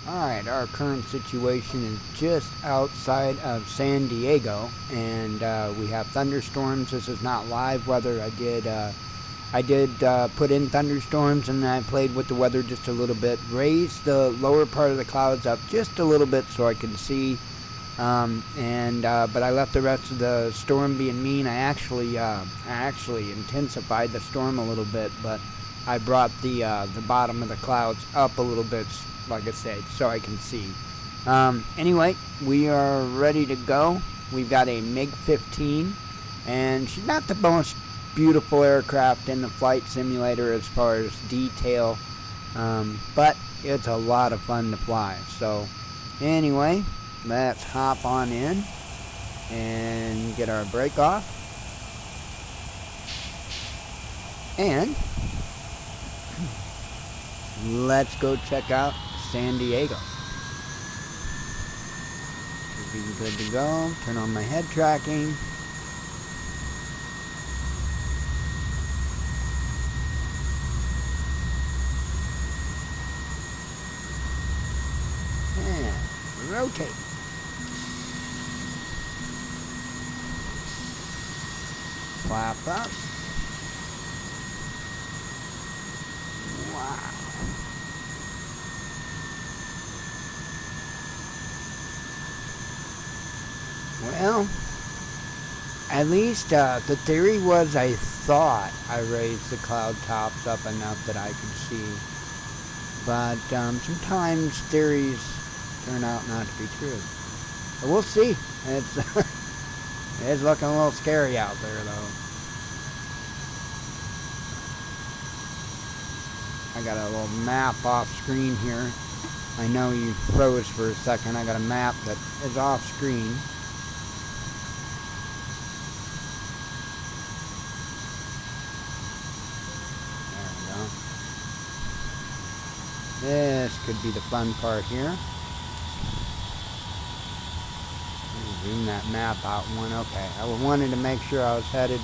Alright, our current situation is just outside of San Diego, and we have thunderstorms. This is not live weather. I did put in thunderstorms, and I played with the weather just a little bit. Raised the lower part of the clouds up just a little bit so I can see. But I left the rest of the storm being mean. I actually intensified the storm a little bit, but I brought the bottom of the clouds up a little bit, like I said, so I can see. Anyway, we are ready to go. We've got a MiG-15, and she's not the most beautiful aircraft in the flight simulator as far as detail, but it's a lot of fun to fly. So anyway, let's hop on in and get our brake off, and let's go check out San Diego. Should be good to go. Turn on my head tracking. And rotate. Flap up. Wow. Well, at least the theory was I thought I raised the cloud tops up enough that I could see. But sometimes theories turn out not to be true. But we'll see. It's, it's looking a little scary out there, though. I got a little map off screen here. I know you froze for a second. I got a map that is off screen. This could be the fun part here. Zoom that map out one. Okay, I wanted to make sure I was headed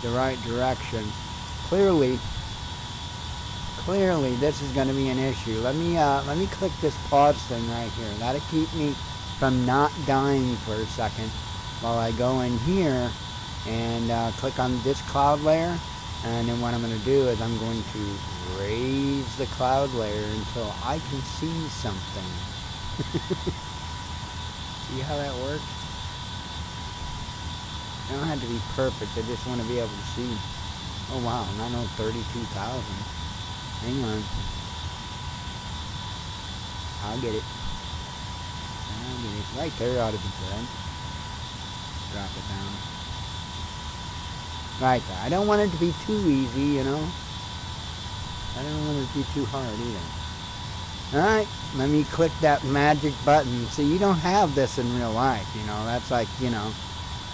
the right direction. Clearly, this is going to be an issue. Let me click this pause thing right here. That'll keep me from not dying for a second while I go in here and click on this cloud layer. And then what I'm going to do is I'm going to raise the cloud layer until I can see something. See how that works? I don't have to be perfect. I just want to be able to see. Oh wow, 932,000. Hang on. I'll get it. Right there ought to be good. Drop it down. Right there. I don't want it to be too easy, you know. I don't want it to be too hard either. Alright, let me click that magic button. See, you don't have this in real life, you know. That's like, you know,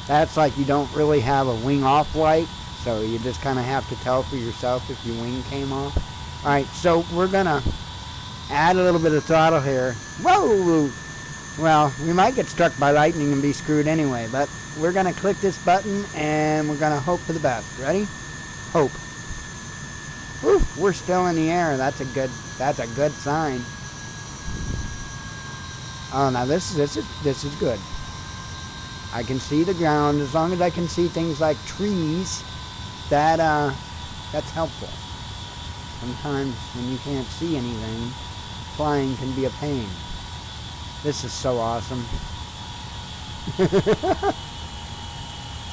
that's like you don't really have a wing off light. So you just kind of have to tell for yourself if your wing came off. Alright, so we're going to add a little bit of throttle here. Whoa! Well, we might get struck by lightning and be screwed anyway, but we're going to click this button and we're going to hope for the best. Ready? Hope. Oof, we're still in the air. That's a good sign. Oh, now this is good. I can see the ground. As long as I can see things like trees, that's helpful. Sometimes when you can't see anything, flying can be a pain. This is so awesome.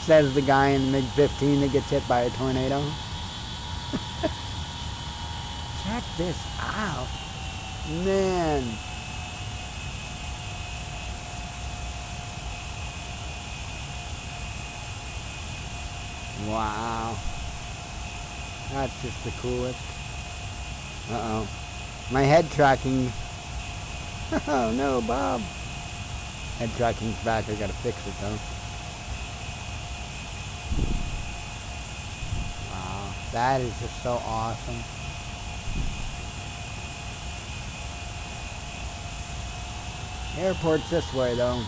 Says the guy in MiG-15 that gets hit by a tornado. Check this out. Man. Wow. That's just the coolest. Uh-oh. My head tracking. Oh no, Bob. Head tracking's back. I gotta fix it though. Wow. That is just so awesome. Airport's this way though.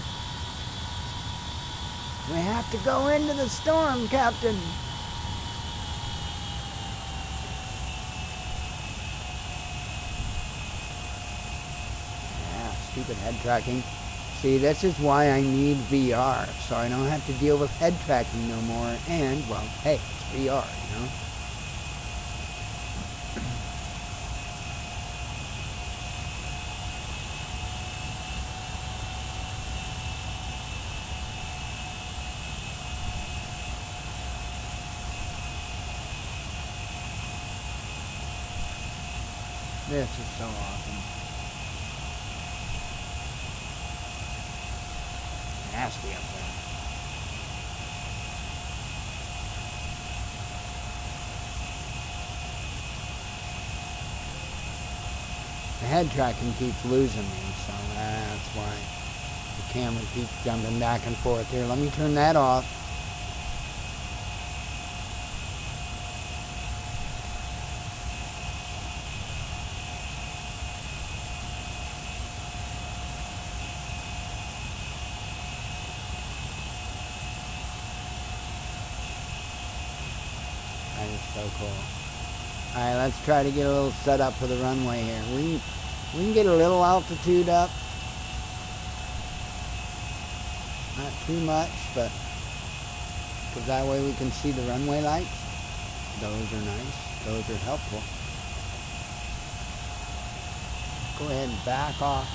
We have to go into the storm, Captain. stupid head tracking. See, this is why I need VR, so I don't have to deal with head tracking no more, and, well, hey, it's VR, you know? This is so awesome. Nasty up there. The head tracking keeps losing me, so that's why the camera keeps jumping back and forth. Here, let me turn that off. That is so cool. Alright, let's try to get a little set up for the runway here. We can get a little altitude up. Not too much, but because that way we can see the runway lights. Those are nice. Those are helpful. Go ahead and back off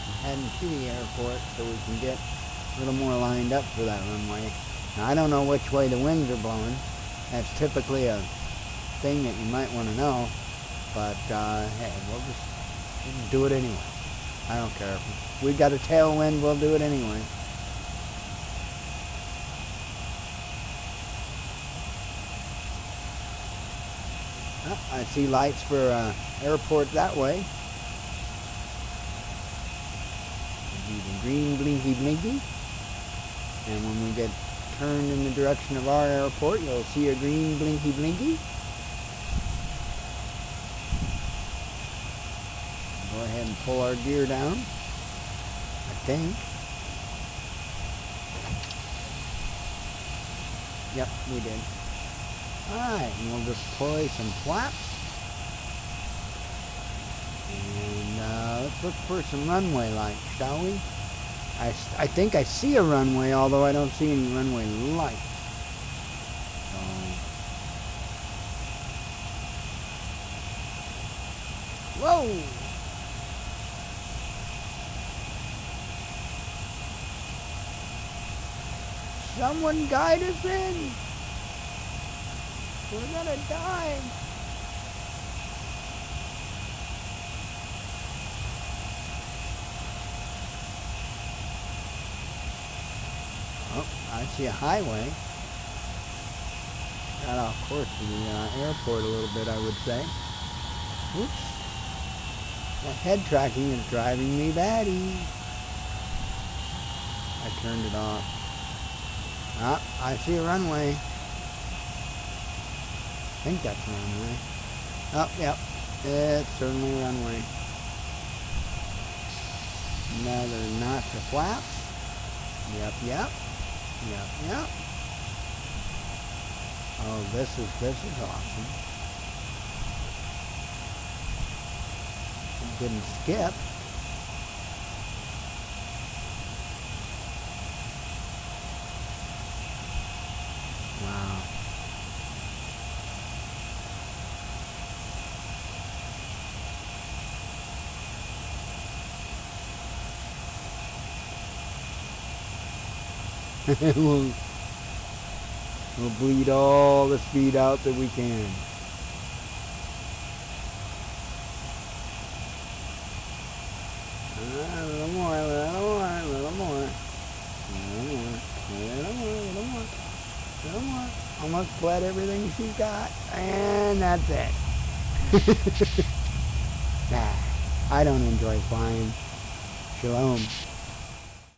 and head into the airport so we can get a little more lined up for that runway. Now, I don't know which way the winds are blowing. That's typically a thing that you might want to know, but hey, we'll just do it anyway. I don't care. If we got a tailwind, we'll do it anyway. Oh, I see lights for airport that way. The green blinky blinky. And when we get turned in the direction of our airport, you'll see a green blinky blinky. Go ahead and pull our gear down, I think. Yep, we did. Alright, and we'll deploy some flaps. And let's look for some runway lights, shall we? I think I see a runway, although I don't see any runway lights. Whoa! Someone guide us in! We're gonna die! Oh, I see a highway. Got off course to the airport a little bit, I would say. Oops. That head tracking is driving me batty. I turned it off. Ah, I see a runway. I think that's a runway. Oh, yep. It's certainly a runway. Another notch of flaps. Yep, yep. Yep, yep. Oh, this is awesome. It didn't skip. Wow. We'll bleed all the speed out that we can. A little more, a little more, a little more. A little more, a little more, a little more. A little more. Almost bled everything she's got. And that's it. Nah, I don't enjoy flying. Shalom.